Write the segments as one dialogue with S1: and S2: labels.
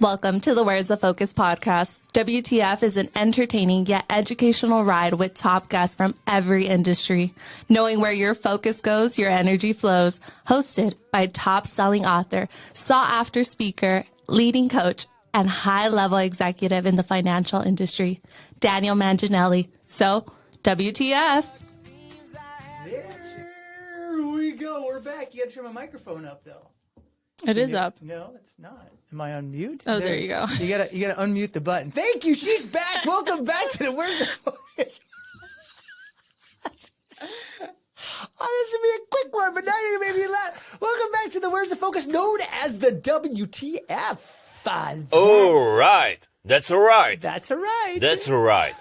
S1: Welcome to the Where's the Focus podcast. WTF is an entertaining yet educational ride with top guests from every industry. Knowing where your focus goes, your energy flows. Hosted by top-selling author, sought-after speaker, leading coach, and high-level executive in the financial industry, Daniel Manginelli. So, WTF.
S2: There we go. We're back. You got to turn my microphone up, though.
S1: It is up.
S2: No, it's not. Am I on mute?
S1: Oh, there you go.
S2: You gotta unmute the button. Thank you. She's back. Welcome back to the Where's the Focus? Oh, this would be a quick one, but now you're gonna make me laugh. Welcome back to the Where's the Focus, known as the WTF.
S3: All right. That's all right.
S2: That's all right.
S3: That's all right.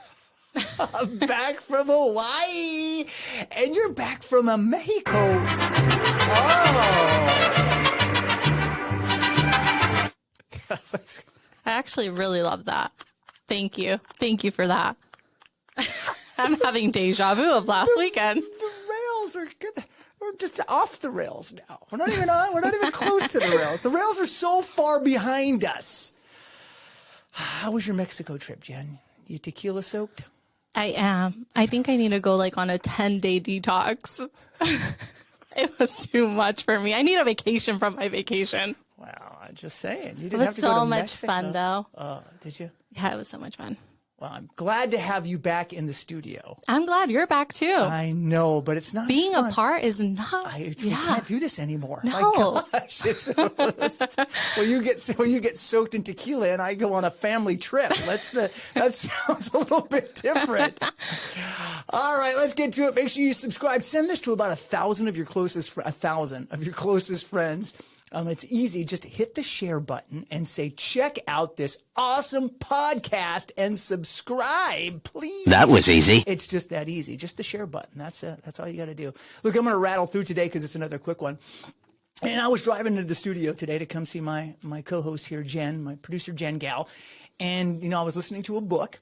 S2: I'm back from Hawaii, and you're back from Mexico. Oh.
S1: I actually really love that. Thank you. Thank you for that. I'm having deja vu of last weekend.
S2: The rails are good. We're just off the rails now. We're not even on. We're not even close to the rails. The rails are so far behind us. How was your Mexico trip, Jen? You tequila soaked?
S1: I am. I think I need to go on a 10-day detox. It was too much for me. I need a vacation from my vacation.
S2: Wow, I'm just saying. You
S1: It
S2: didn't
S1: was
S2: have to go
S1: so
S2: to
S1: much
S2: Mexico.
S1: fun, though.
S2: Oh, did you?
S1: Yeah, it was so much fun.
S2: Well, I'm glad to have you back in the studio.
S1: I'm glad you're back, too.
S2: I know, but it's not
S1: Being
S2: fun.
S1: apart is not.
S2: We can't do this anymore.
S1: No.
S2: My gosh, when you get soaked in tequila and I go on a family trip, that sounds a little bit different. All right, let's get to it. Make sure you subscribe. Send this to about 1,000 of your closest friends. It's easy. Just hit the share button and say, check out this awesome podcast and subscribe, please.
S4: That was easy.
S2: It's just that easy. Just the share button. That's it. That's all you got to do. Look, I'm going to rattle through today because it's another quick one. And I was driving into the studio today to come see my co-host here, Jen, my producer, Jen Gal. And, I was listening to a book.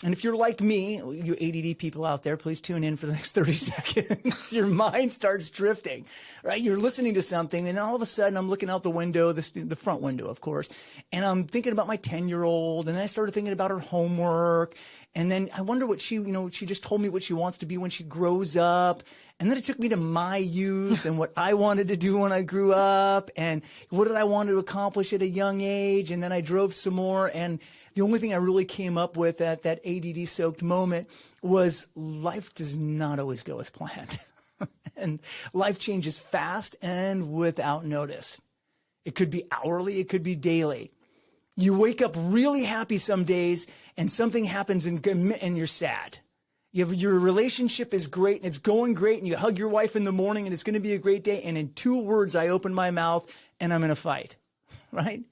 S2: And if you're like me, you ADD people out there, please tune in for the next 30 seconds. Your mind starts drifting, right? You're listening to something, and all of a sudden I'm looking out the window, the front window, of course, and I'm thinking about my 10-year-old, and then I started thinking about her homework, and then I wonder what she just told me what she wants to be when she grows up. And then it took me to my youth and what I wanted to do when I grew up, and what did I want to accomplish at a young age, and then I drove some more, and the only thing I really came up with at that ADD-soaked moment was life does not always go as planned. And life changes fast and without notice. It could be hourly, it could be daily. You wake up really happy some days, and something happens and you're sad. Your relationship is great, and it's going great, and you hug your wife in the morning, and it's going to be a great day, and in 2 words, I open my mouth, and I'm in a fight, right?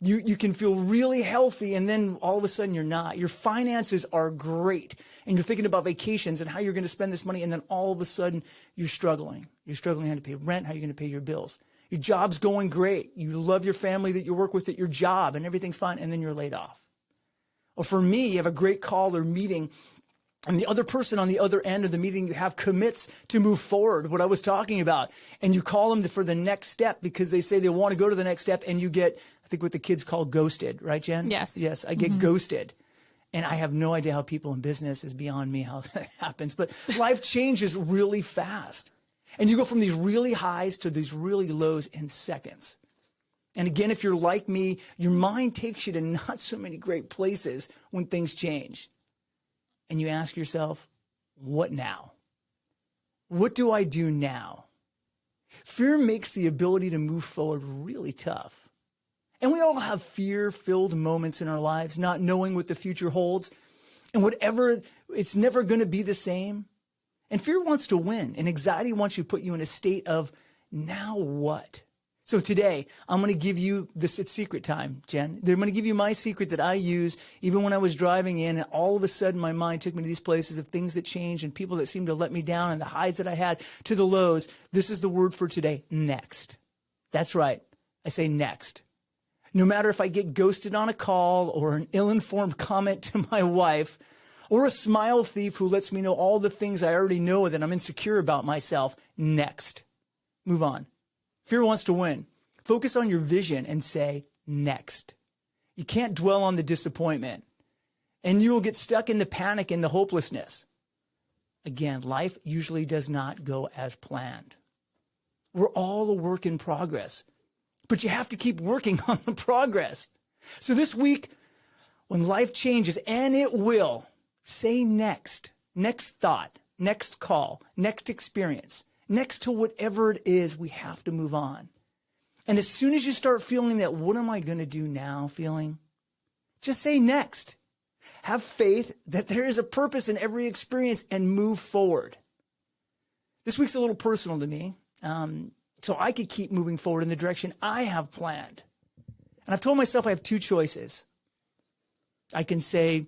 S2: You can feel really healthy, and then all of a sudden you're not. Your finances are great, and you're thinking about vacations and how you're going to spend this money, and then all of a sudden you're struggling. You're struggling how to pay rent, how you're going to pay your bills. Your job's going great. You love your family that you work with at your job, and everything's fine, and then you're laid off. Or for me, you have a great call or meeting, and the other person on the other end of the meeting you have commits to move forward, what I was talking about, and you call them for the next step because they say they want to go to the next step, and you get, I think what the kids call ghosted, right, Jen?
S1: Yes.
S2: Yes, I get ghosted. And I have no idea how people in business is beyond me how that happens. But life changes really fast. And you go from these really highs to these really lows in seconds. And again, if you're like me, your mind takes you to not so many great places when things change. And you ask yourself, what now? What do I do now? Fear makes the ability to move forward really tough. And we all have fear-filled moments in our lives, not knowing what the future holds. And it's never going to be the same. And fear wants to win. And anxiety wants to put you in a state of, now what? So today, I'm going to give you this. It's secret time, Jen. I'm going to give you my secret that I use even when I was driving in, and all of a sudden my mind took me to these places of things that changed and people that seemed to let me down and the highs that I had to the lows. This is the word for today, next. That's right. I say next. No matter if I get ghosted on a call or an ill-informed comment to my wife or a smile thief who lets me know all the things I already know that I'm insecure about myself, next. Move on. Fear wants to win. Focus on your vision and say, next. You can't dwell on the disappointment. And you will get stuck in the panic and the hopelessness. Again, life usually does not go as planned. We're all a work in progress, but you have to keep working on the progress. So this week, when life changes, and it will, say next. Next thought, next call, next experience, next to whatever it is, we have to move on. And as soon as you start feeling that, what am I going to do now feeling? Just say next. Have faith that there is a purpose in every experience and move forward. This week's a little personal to me, so I could keep moving forward in the direction I have planned. And I've told myself I have two choices. I can say,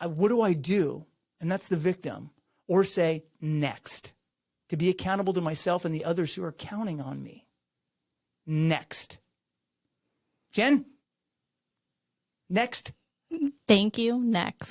S2: what do I do? And that's the victim. Or say, next. To be accountable to myself and the others who are counting on me. Next. Jen? Next.
S1: Thank you. Next.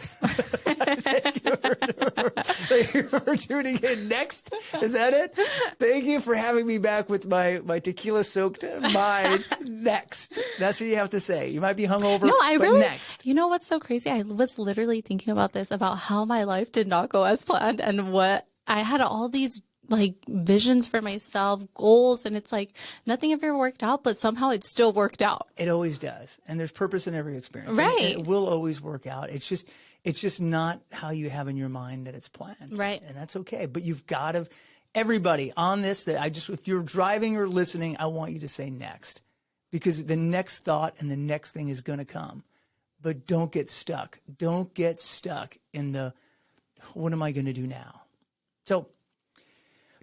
S2: Thank you for tuning in. Next. Is that it? Thank you for having me back with my tequila-soaked mind. Next. That's what you have to say. You might be hungover, but next.
S1: You know what's so crazy? I was literally thinking about this, about how my life did not go as planned and what I had all these like visions for myself, goals, and it's like nothing ever worked out, but somehow it still worked out.
S2: It always does. And there's purpose in every experience.
S1: Right.
S2: And it will always work out. It's just not how you have in your mind that it's planned.
S1: Right.
S2: And that's okay. But you've got to, everybody on this, if you're driving or listening, I want you to say next, because the next thought and the next thing is going to come. But don't get stuck. Don't get stuck in the, what am I going to do now? So,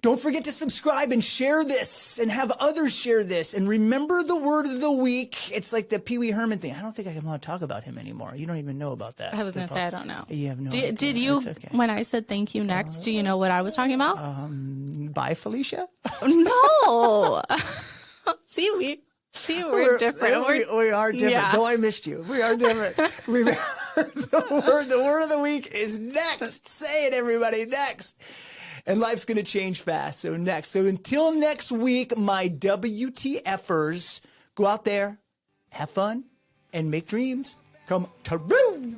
S2: don't forget to subscribe and share this and have others share this. And remember the word of the week. It's like the Pee Wee Herman thing. I don't think I can want to talk about him anymore. You don't even know about that.
S1: I was going to say, I don't know.
S2: You have no idea.
S1: Did you,
S2: okay.
S1: When I said thank you next, do you know what I was talking about?
S2: Bye, Felicia?
S1: No. See, we're different.
S2: We are different.
S1: Yeah.
S2: Though I missed you. We are different. Remember, the word of the week is next. Say it, everybody. Next. And life's going to change fast. So next. So until next week, my WTFers, go out there, have fun, and make dreams come true.